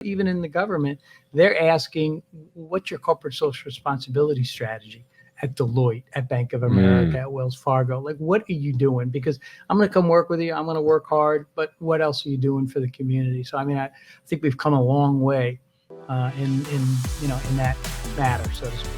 even in the government, they're asking, what's your corporate social responsibility strategy at Deloitte, at Bank of America, at Wells Fargo? Like, what are you doing? Because I'm going to come work with you. I'm going to work hard, but what else are you doing for the community? So, I mean, I think we've come a long way in that matter, so to speak.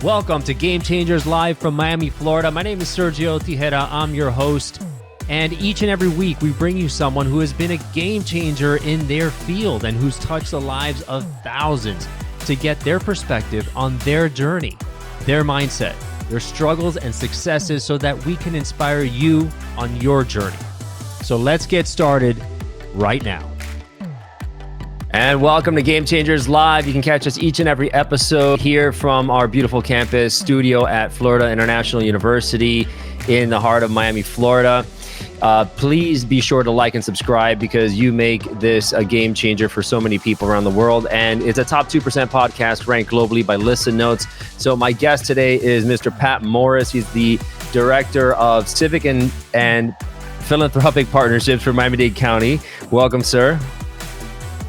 Welcome to Gamechangers Live from Miami, Florida. My name is Sergio Tigera. I'm your host. And each and every week, we bring you someone who has been a game changer in their field and who's touched the lives of thousands to get their perspective on their journey, their mindset, their struggles and successes so that we can inspire you on your journey. So let's get started right now. And welcome to Gamechangers Live. You can catch us each and every episode here from our beautiful campus studio at Florida International University in the heart of Miami, Florida. Please be sure to like and subscribe because you make this a game changer for so many people around the world. And it's a top 2% podcast ranked globally by Listen Notes. So my guest today is Mr. Pat Morris. He's the Director of Civic and Philanthropic Partnerships for Miami-Dade County. Welcome, sir.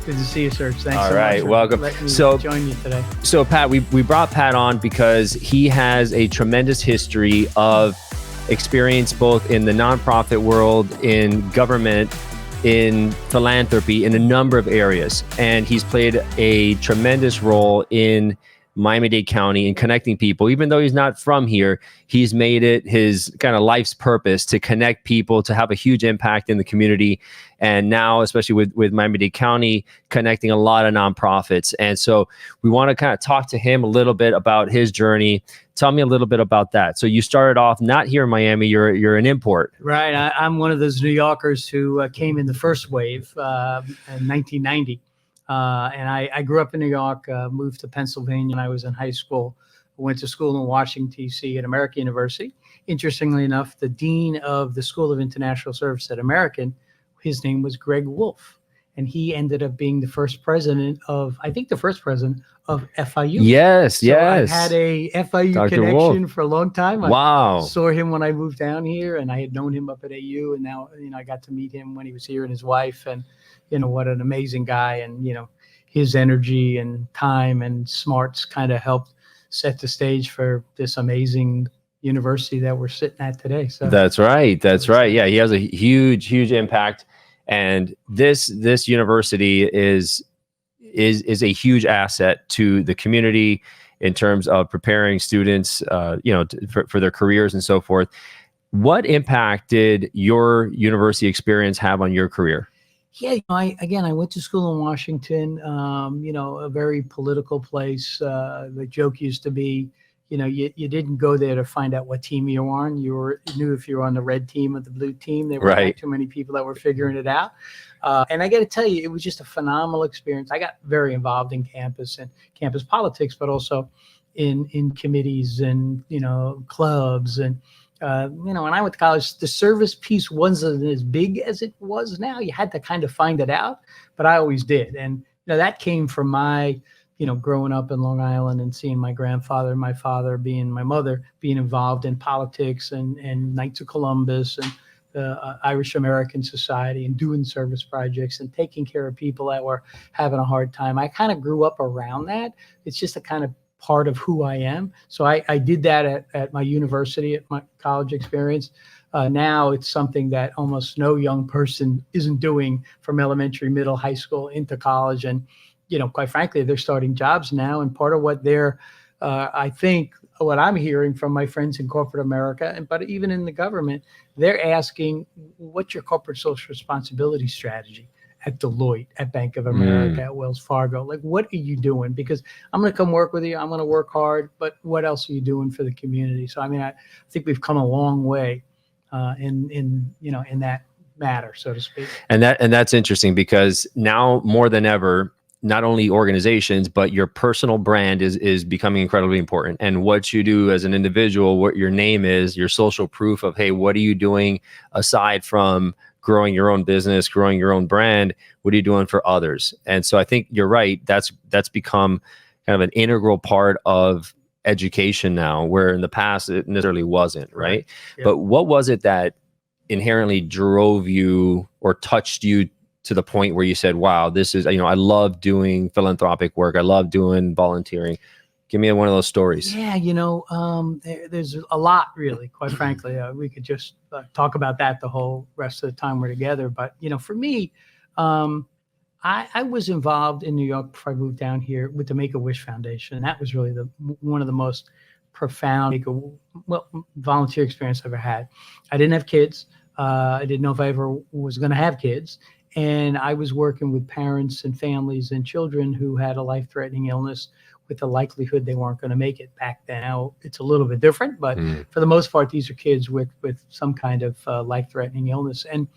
Good to see you, Serge. Thanks All so right, much welcome. for letting me So join you today. So Pat, we brought Pat on because he has a tremendous history of experience both in the nonprofit world, in government, in philanthropy, in a number of areas. And he's played a tremendous role in Miami-Dade County in connecting people. Even though he's not from here, he's made it his kind of life's purpose to connect people, to have a huge impact in the community. And now, especially with Miami-Dade County, connecting a lot of nonprofits. And so we want to kind of talk to him a little bit about his journey. Tell me a little bit about that. So you started off not here in Miami, you're an import. Right. I'm one of those New Yorkers who came in the first wave in 1990. And I grew up in New York, moved to Pennsylvania when I was in high school. Went to school in Washington, D.C. at American University. Interestingly enough, the dean of the School of International Service at American, his name was Greg Wolf. And he ended up being the first president of FIU. Yes, so yes. I've had a FIU Dr. connection Wolf. for a long time. Wow. I saw him when I moved down here, and I had known him up at AU, and now I got to meet him when he was here and his wife, and what an amazing guy, and his energy and time and smarts kind of helped set the stage for this amazing university that we're sitting at today. So That's right. Yeah, he has a huge impact. And this university is a huge asset to the community in terms of preparing students, for their careers and so forth. What impact did your university experience have on your career? Yeah, I went to school in Washington, a very political place. The joke used to be, you didn't go there to find out what team you were on. You knew if you were on the red team or the blue team. There weren't too many people that were figuring it out. And I got to tell you, it was just a phenomenal experience. I got very involved in campus and campus politics, but also in committees and, clubs. And, when I went to college, the service piece wasn't as big as it was now. You had to kind of find it out, but I always did. And, that came from my growing up in Long Island and seeing my grandfather, my father, my mother being involved in politics and Knights of Columbus and the Irish American Society and doing service projects and taking care of people that were having a hard time. I kind of grew up around that. It's just a kind of part of who I am. So I did that at my university, at my college experience. Now it's something that almost no young person isn't doing from elementary, middle, high school into college. And quite frankly, they're starting jobs now. And part of what I think what I'm hearing from my friends in corporate America, but even in the government, they're asking, what's your corporate social responsibility strategy at Deloitte, at Bank of America, at Wells Fargo? Like, what are you doing? Because I'm going to come work with you. I'm going to work hard, but what else are you doing for the community? So, I mean, I think we've come a long way in that matter, so to speak. And that's interesting because now more than ever, not only organizations, but your personal brand is becoming incredibly important. And what you do as an individual, what your name is, your social proof of, hey, what are you doing aside from growing your own business, growing your own brand? What are you doing for others? And so I think you're right. That's become kind of an integral part of education now, where in the past it necessarily wasn't, right? Yep. But what was it that inherently drove you or touched you to the point where you said, wow, this is, I love doing philanthropic work. I love doing volunteering. Give me one of those stories. Yeah, there's a lot, really, quite frankly. We could just talk about that the whole rest of the time we're together. But, for me, I was involved in New York before I moved down here with the Make-A-Wish Foundation. And that was really one of the most profound volunteer experience I ever had. I didn't have kids. I didn't know if I ever was going to have kids. And I was working with parents and families and children who had a life-threatening illness with the likelihood they weren't going to make it back then. Now it's a little bit different, but for the most part, these are kids with some kind of life-threatening illness. And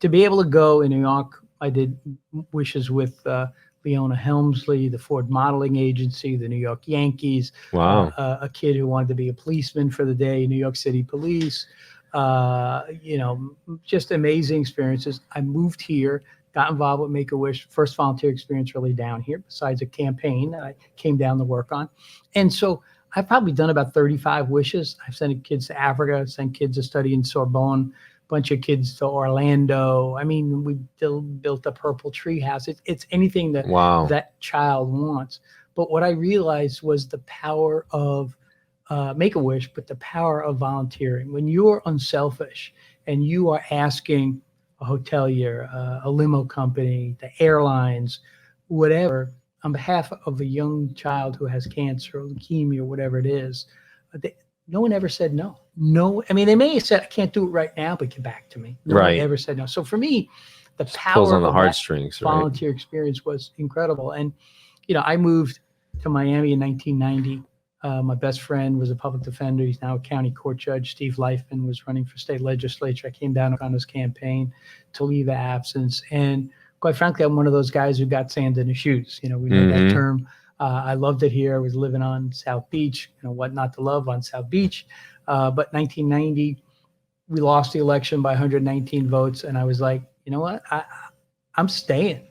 to be able to go in New York, I did wishes with Leona Helmsley, the Ford Modeling Agency, the New York Yankees, wow, a kid who wanted to be a policeman for the day, New York City Police, just amazing experiences. I moved here, got involved with Make-A-Wish, first volunteer experience really down here, besides a campaign that I came down to work on. And so I've probably done about 35 wishes. I've sent kids to Africa, sent kids to study in Sorbonne, bunch of kids to Orlando. I mean, we built a purple tree house. It's anything that that child wants. But what I realized was the power of Make-A-Wish, but the power of volunteering. When you are unselfish and you are asking a hotelier, a limo company, the airlines, whatever, on behalf of a young child who has cancer or leukemia or whatever it is, no one ever said no. No, I mean, they may have said, I can't do it right now, but get back to me. No one ever said no. So for me, the power on the of heartstrings, that volunteer experience was incredible. And, I moved to Miami in 1990. My best friend was a public defender. He's now a county court judge. Steve Leifman was running for state legislature. I came down on his campaign to leave of absence. And quite frankly, I'm one of those guys who got sand in his shoes. We know that term. I loved it here. I was living on South Beach, what not to love on South Beach. But 1990, we lost the election by 119 votes. And I was like, you know what? I'm staying.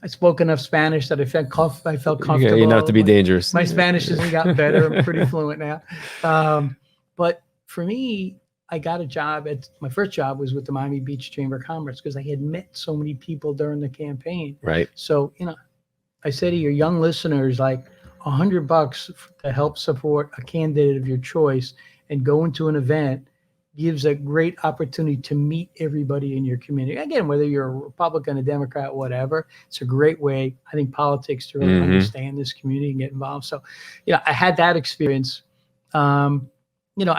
I spoke enough Spanish that I felt comfortable. Yeah, enough to be dangerous. My Spanish hasn't gotten better. I'm pretty fluent now. But for me, I got a job my first job was with the Miami Beach Chamber of Commerce because I had met so many people during the campaign. Right. So, I say to your young listeners, like $100 to help support a candidate of your choice and go into an event gives a great opportunity to meet everybody in your community. Again, whether you're a Republican, a Democrat, whatever, it's a great way, I think, politics to really understand this community and get involved. So, I had that experience. I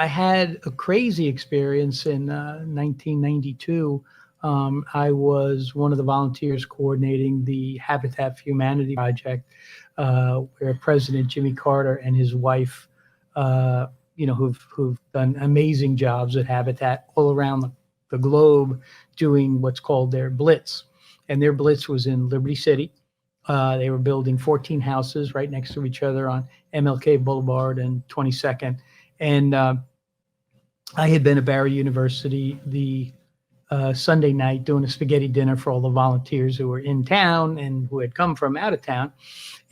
had a crazy experience in 1992. I was one of the volunteers coordinating the Habitat for Humanity project, where President Jimmy Carter and his wife, who've done amazing jobs at Habitat all around the globe, doing what's called their Blitz. And their Blitz was in Liberty City. They were building 14 houses right next to each other on MLK Boulevard and 22nd. And I had been at Barry University the Sunday night doing a spaghetti dinner for all the volunteers who were in town and who had come from out of town,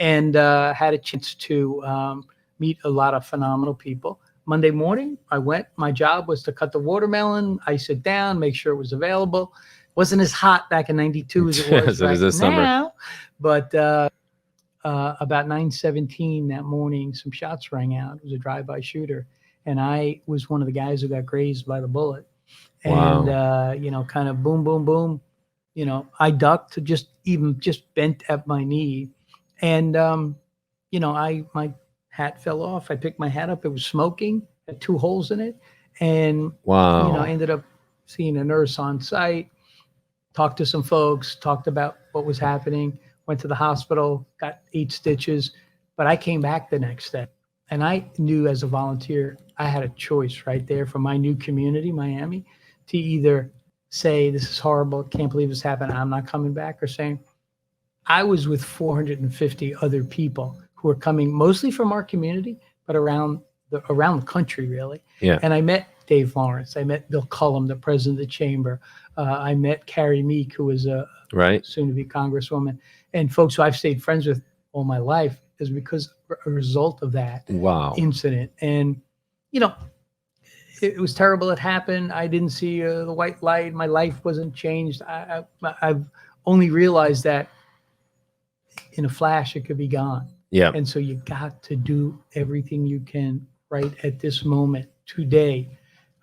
and had a chance to meet a lot of phenomenal people. Monday morning, I went. My job was to cut the watermelon, ice it down, make sure it was available. Wasn't as hot back in 92 as it was right this now, summer. But about 9:17 that morning, some shots rang out. It was a drive-by shooter, and I was one of the guys who got grazed by the bullet. And, kind of boom, boom, boom, I ducked, just bent at my knee. And, my hat fell off. I picked my hat up. It was smoking, had 2 holes in it. And, I ended up seeing a nurse on site, talked to some folks, talked about what was happening, went to the hospital, got 8 stitches. But I came back the next day. And I knew as a volunteer, I had a choice right there for my new community, Miami, to either say, this is horrible, can't believe this happened, I'm not coming back, or saying, I was with 450 other people who are coming mostly from our community, but around the country, really. Yeah. And I met Dave Lawrence. I met Bill Cullum, the president of the chamber. I met Carrie Meek, who was a soon-to-be congresswoman, and folks who I've stayed friends with all my life is because a result of that incident. And, it was terrible. It happened. I didn't see the white light. My life wasn't changed. I've only realize that in a flash, it could be gone. Yeah. And so you got to do everything you can right at this moment, today,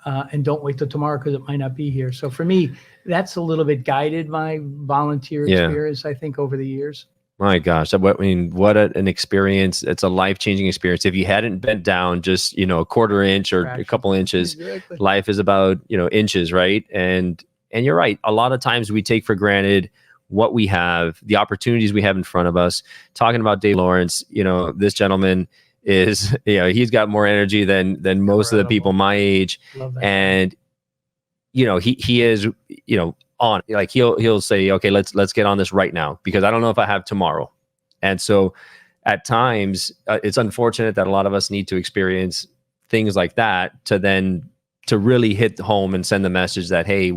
and don't wait till tomorrow because it might not be here. So for me, that's a little bit guided my volunteer experience, I think, over the years. My gosh, what an experience. It's a life-changing experience. If you hadn't bent down just, a quarter inch or a couple inches, exactly. Life is about, inches, right? And you're right. A lot of times we take for granted what we have, the opportunities we have in front of us. Talking about Dave Lawrence, this gentleman is, he's got more energy than most of the people my age. Love that. And, he is, on, like he'll say, okay, let's get on this right now because I don't know if I have tomorrow. And so at times it's unfortunate that a lot of us need to experience things like that to really hit home and send the message that, hey,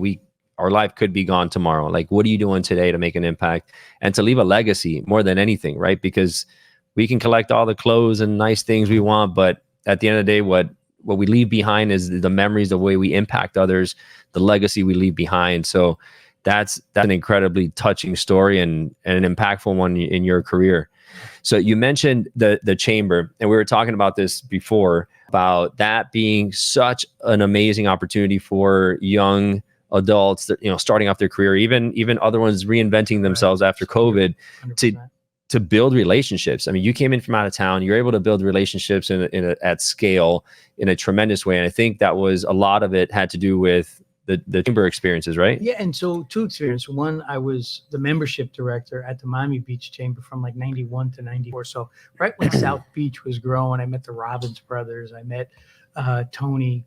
our life could be gone tomorrow. Like, what are you doing today to make an impact and to leave a legacy more than anything, right? Because we can collect all the clothes and nice things we want, but at the end of the day, what we leave behind is the memories, the way we impact others, the legacy we leave behind. So that's an incredibly touching story and an impactful one in your career. So you mentioned the chamber, and we were talking about this before, about that being such an amazing opportunity for young adults that, starting off their career, even other ones reinventing themselves after COVID 100%. To build relationships. I mean, you came in from out of town, you're able to build relationships at scale in a tremendous way. And I think that was a lot of it had to do with the chamber experiences, right? Yeah. And so two experiences. One, I was the membership director at the Miami Beach Chamber from like 91 to 94. So right when South Beach was growing, I met the Robbins brothers. I met Tony,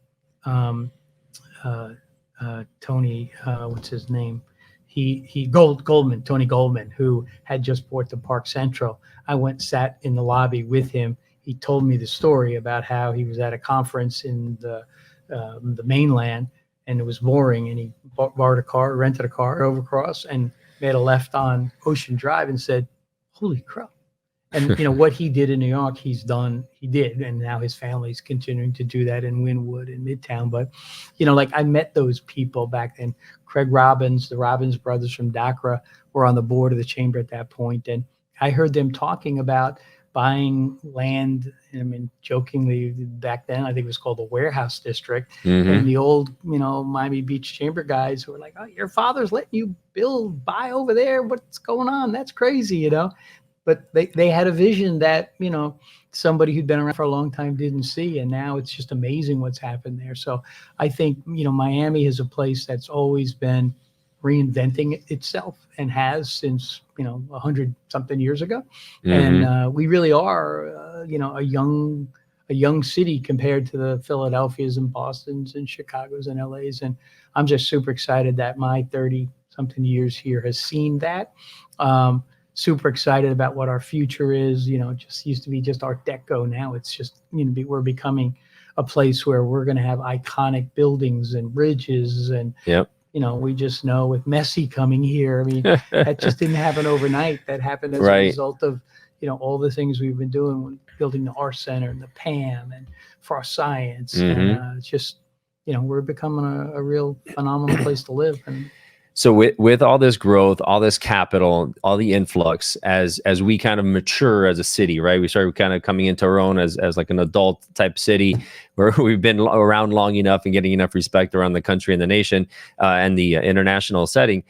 what's his name? Tony Goldman, who had just bought the Park Central. I went, sat in the lobby with him. He told me the story about how he was at a conference in the mainland and it was boring, and he rented a car, drove across and made a left on Ocean Drive and said, "Holy crap." And what he did in New York, he did. And now his family's continuing to do that in Wynwood and Midtown. But, like I met those people back then. Craig Robbins, the Robbins brothers from Tigera were on the board of the chamber at that point. And I heard them talking about buying land. I mean, jokingly back then, I think it was called the Warehouse District. Mm-hmm. And the old, Miami Beach Chamber guys who were like, "Oh, your father's letting you buy over there. What's going on? That's crazy, But they had a vision that, somebody who'd been around for a long time didn't see. And now it's just amazing what's happened there. So I think, Miami is a place that's always been reinventing itself and has since, 100 something years ago. Mm-hmm. And we really are, a young city compared to the Philadelphias and Bostons and Chicagos and LAs. And I'm just super excited that my 30 something years here has seen that. Super excited about what our future is. Just used to be just Art Deco. Now it's just, we're becoming a place where we're going to have iconic buildings and bridges. And, yep. We just know with Messi coming here, I mean, that just didn't happen overnight. That happened as a result of, all the things we've been doing, building the Art Center and the PAM and Frost Science. Mm-hmm. And it's just, we're becoming a real phenomenal place to live. And so with all this growth, all this capital, all the influx, as we kind of mature as a city, right? We started kind of coming into our own as like an adult type city where we've been around long enough and getting enough respect around the country and the nation and the international setting.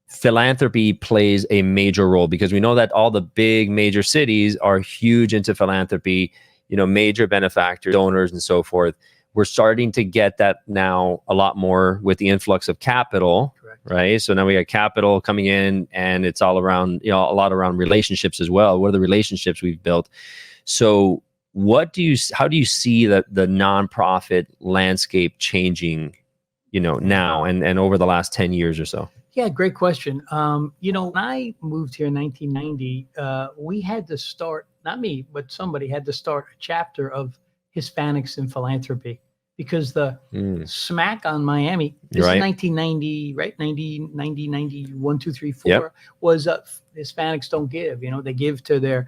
Philanthropy plays a major role because we know that all the big major cities are huge into philanthropy, major benefactors, donors, and so forth. We're starting to get that now a lot more with the influx of capital. Correct. Right? So now we got capital coming in and it's all around, a lot around relationships as well. What are the relationships we've built? So how do you see the nonprofit landscape changing, now and over the last 10 years or so? Yeah, great question. When I moved here in 1990, we had to start, not me, but somebody had to start a chapter of Hispanics in philanthropy because the smack on Miami, this is 1990, right? 91, 2, 3, 4 yep. was Hispanics don't give, they give to their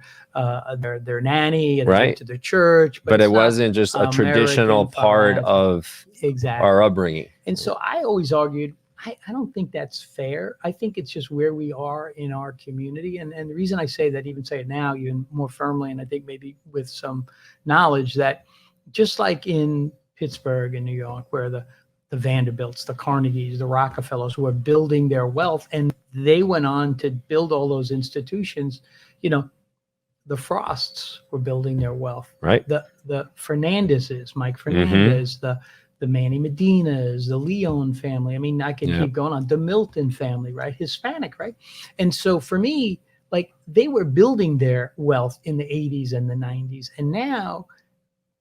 nanny and right. to their church. But it wasn't just a traditional part of exactly our upbringing. And so I always argued, I don't think that's fair. I think it's just where we are in our community. And the reason I say that, even say it now, even more firmly, and I think maybe with some knowledge, that just like in Pittsburgh and New York, where the Vanderbilts, the Carnegies, the Rockefellers were building their wealth, and they went on to build all those institutions, the Frosts were building their wealth. Right. The Fernandezes, Mike Fernandez, the Manny Medinas, the Leon family. I mean, I can keep going on. The Milton family, right? Hispanic, right? And so for me, like, they were building their wealth in the 80s and the 90s. And now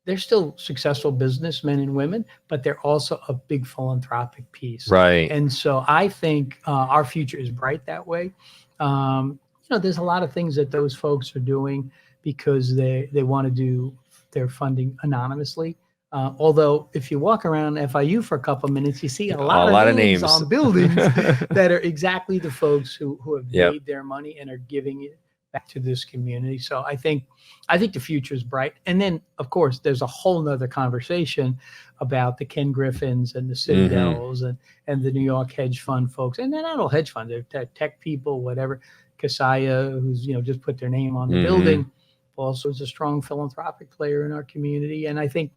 they're still successful businessmen and women, but they're also a big philanthropic piece. Right. And so I think our future is bright that way. There's a lot of things that those folks are doing because they want to do their funding anonymously. Although if you walk around FIU for a couple of minutes, you see a lot of names on buildings that are exactly the folks who have made their money and are giving it back to this community. So I think the future is bright. And then, of course, there's a whole nother conversation about the Ken Griffins and the Citadels and the New York hedge fund folks. And they're not all hedge funds, they're tech people, whatever. Kasaya, who's just put their name on the building, also is a strong philanthropic player in our community. And I think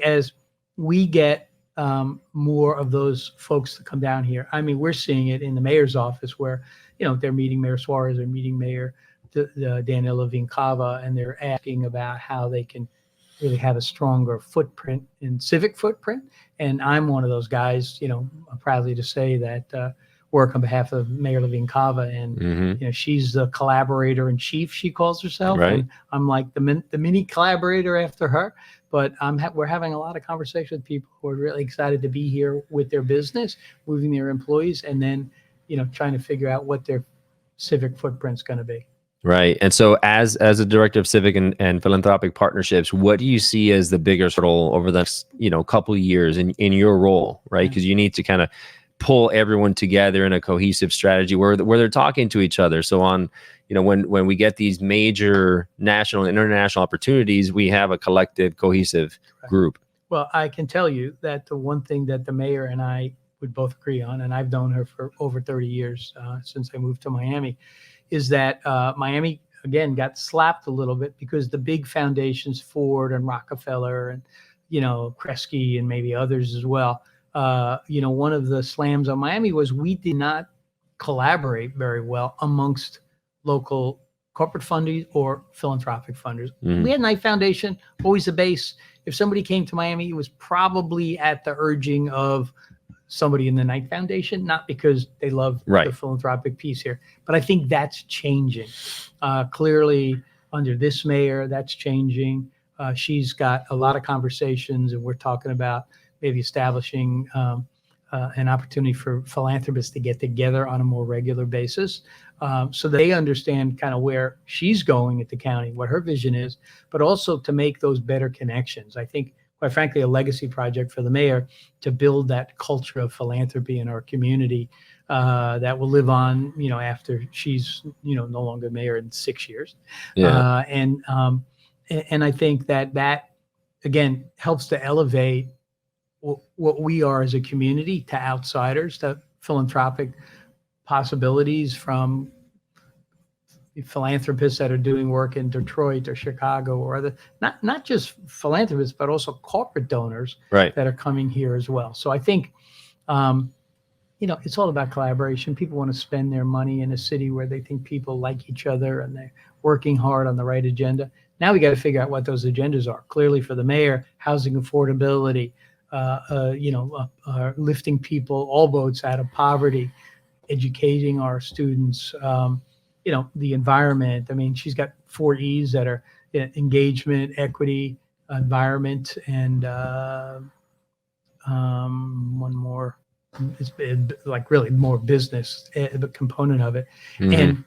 as we get more of those folks to come down here, I mean, we're seeing it in the mayor's office where, they're meeting Mayor Suarez, they're meeting Mayor Daniela Vincava, and they're asking about how they can really have a stronger footprint in civic footprint. And I'm one of those guys, proudly to say that work on behalf of Mayor Vincava, and she's the collaborator in chief, she calls herself. Right. And I'm like the mini collaborator after her. But we're having a lot of conversation with people who are really excited to be here with their business, moving their employees, and then trying to figure out what their civic footprint's going to be. Right. And so as a director of civic and philanthropic partnerships, what do you see as the bigger role over the next, couple of years in your role, right? Because you need to kind of pull everyone together in a cohesive strategy where they're talking to each other. So on, when we get these major national and international opportunities, we have a collective, cohesive group. Well, I can tell you that the one thing that the mayor and I would both agree on, and I've known her for over 30 years since I moved to Miami, is that Miami, again, got slapped a little bit because the big foundations, Ford and Rockefeller and, Kresge and maybe others as well, one of the slams on Miami was we did not collaborate very well amongst local corporate funders or philanthropic funders. We had Knight Foundation, always the base. If somebody came to Miami, it was probably at the urging of somebody in the Knight Foundation, not because they love the philanthropic piece here. But I think that's changing. Clearly, under this mayor, that's changing. She's got a lot of conversations, and we're talking about maybe establishing an opportunity for philanthropists to get together on a more regular basis, so they understand kind of where she's going at the county, what her vision is, but also to make those better connections. I think, quite frankly, a legacy project for the mayor to build that culture of philanthropy in our community that will live on, after she's, no longer mayor in 6 years. Yeah. And I think that again, helps to elevate what we are as a community to outsiders, to philanthropic possibilities from philanthropists that are doing work in Detroit or Chicago or other, not just philanthropists, but also corporate donors that are coming here as well. So I think, it's all about collaboration. People want to spend their money in a city where they think people like each other and they're working hard on the right agenda. Now we got to figure out what those agendas are. Clearly for the mayor, housing affordability, lifting people, all boats out of poverty, educating our students, the environment. I mean, she's got 4 E's that are engagement, equity, environment, and one more, it's like really more business, the component of it. And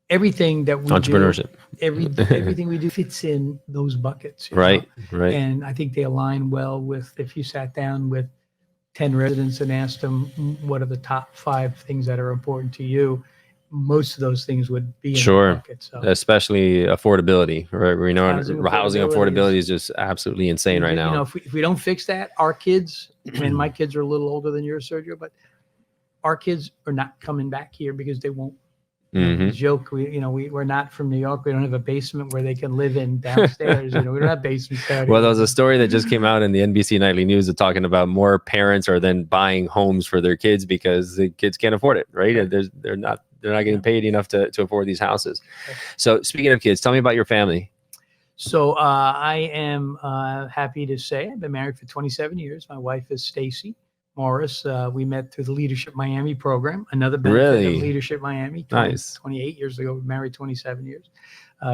everything that we entrepreneurship, everything we do fits in those buckets. Right. And I think they align well with, if you sat down with 10 residents and asked them what are the top 5 things that are important to you, most of those things would be in the bucket. So. Especially affordability, right? We know housing affordability is just absolutely insane right now. If we don't fix that, our kids, and my kids are a little older than yours, Sergio, but our kids are not coming back here because they won't. The joke, we're not from New York. We don't have a basement where they can live in downstairs. We don't have basements there. Well, there was a story that just came out in the NBC Nightly News talking about more parents are then buying homes for their kids because the kids can't afford it, right? They're not getting paid enough to afford these houses. So speaking of kids, tell me about your family. So I am happy to say I've been married for 27 years. My wife is Stacy Morris. We met through the Leadership Miami program, another benefit of Leadership Miami. 28 years ago, we married 27 years.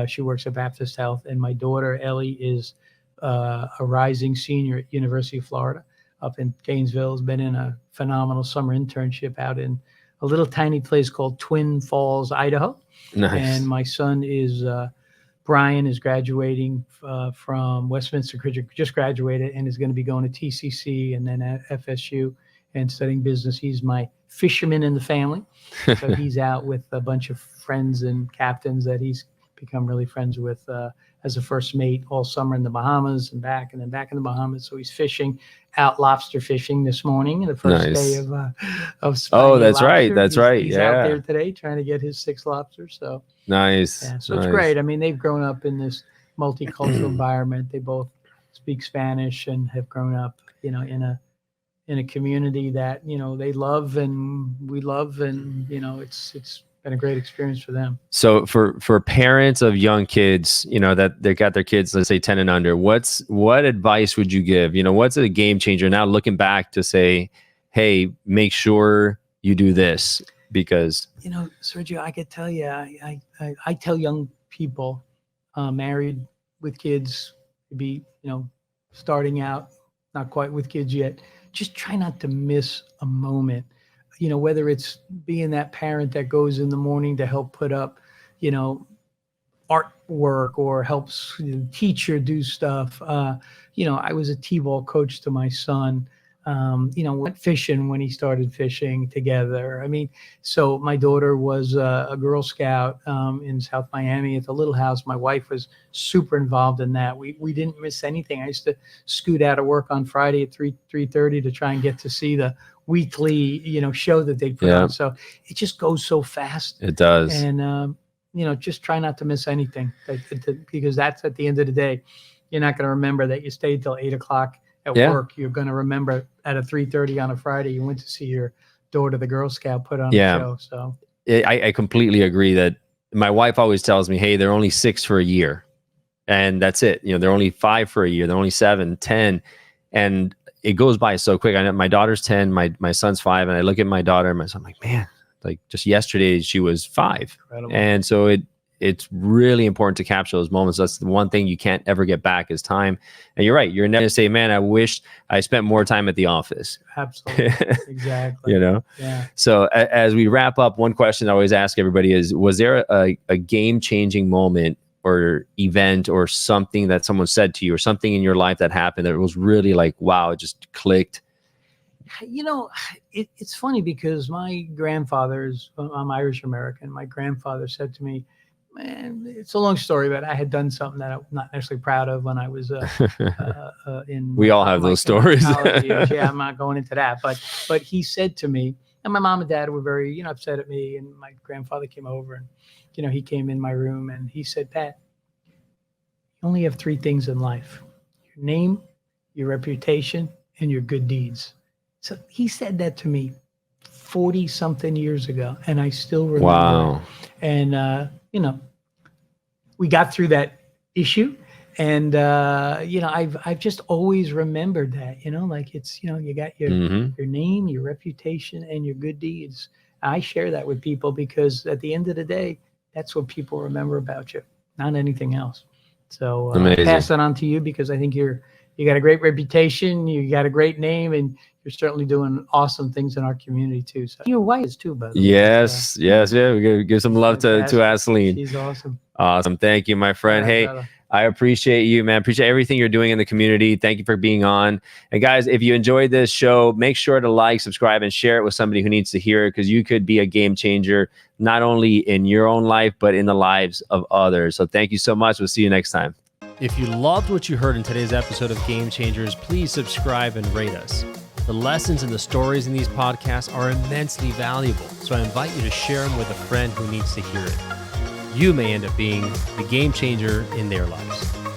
She works at Baptist Health, and my daughter Ellie is a rising senior at University of Florida up in Gainesville. Has been in a phenomenal summer internship out in a little tiny place called Twin Falls, Idaho. Nice. And my son is Brian is graduating from Westminster, just graduated, and is going to be going to TCC and then at FSU and studying business. He's my fisherman in the family. So he's out with a bunch of friends and captains that he's become really friends with as a first mate all summer in the Bahamas and back, and then back in the Bahamas. So he's fishing, out lobster fishing this morning, the first day of spring. Oh, that's lobster. That's right. He's out there today trying to get his 6 lobsters. So nice. Yeah, so it's great. I mean, they've grown up in this multicultural environment. They both speak Spanish and have grown up, in a community that, they love and we love, and, it's been a great experience for them. So for parents of young kids, that they got their kids, let's say 10 and under, what advice would you give? What's a game changer now looking back to say, hey, make sure you do this? Because Sergio, I could tell you, I tell young people married with kids to be, starting out, not quite with kids yet, just try not to miss a moment. Whether it's being that parent that goes in the morning to help put up, artwork or helps the teacher do stuff. I was a T-ball coach to my son. Went fishing when he started fishing together. I mean, so my daughter was a Girl Scout in South Miami at the Little House. My wife was super involved in that. We didn't miss anything. I used to scoot out of work on Friday at 3:30 to try and get to see the weekly, show that they put on. So it just goes so fast. It does. And, just try not to miss anything because that's at the end of the day, you're not going to remember that you stayed till 8 o'clock at work. You're going to remember at a 3:30 on a Friday, you went to see your daughter, the Girl Scout, put on a show. So I completely agree that my wife always tells me, hey, they're only 6 for a year and that's it. They're only 5 for a year. They're only 7, 10. And it goes by so quick. I know my daughter's 10, my son's 5. And I look at my daughter and my son, I'm like, man, like just yesterday she was 5. Incredible. And so it's really important to capture those moments. That's the one thing you can't ever get back is time. And you're right. You're never going to say, man, I wish I spent more time at the office. Absolutely. Exactly. Yeah. So as we wrap up, one question I always ask everybody is, was there a game-changing moment or event or something that someone said to you or something in your life that happened that was really like, wow, it just clicked? It's funny because my grandfather's, I'm Irish American. My grandfather said to me, man, it's a long story, but I had done something that I'm not necessarily proud of when I was in. We all have those stories. Yeah, I'm not going into that, but he said to me, and my mom and dad were very, upset at me, and my grandfather came over and, he came in my room and he said, Pat, you only have 3 things in life: your name, your reputation, and your good deeds. So he said that to me 40 something years ago, and I still remember. Wow. And, we got through that issue, and, I've just always remembered that, like it's, you got your name, your reputation, and your good deeds. I share that with people because at the end of the day, that's what people remember about you, not anything else. So I pass that on to you because I think you got a great reputation, you got a great name, and you're certainly doing awesome things in our community too. So your wife is too, by the way. Yes. Yeah. We gotta give some love to Asseline. She's awesome. Awesome. Thank you, my friend. Hey, brother. I appreciate you, man. Appreciate everything you're doing in the community. Thank you for being on. And guys, if you enjoyed this show, make sure to like, subscribe, and share it with somebody who needs to hear it, because you could be a game changer, not only in your own life, but in the lives of others. So thank you so much. We'll see you next time. If you loved what you heard in today's episode of Game Changers, please subscribe and rate us. The lessons and the stories in these podcasts are immensely valuable, so I invite you to share them with a friend who needs to hear it. You may end up being the game changer in their lives.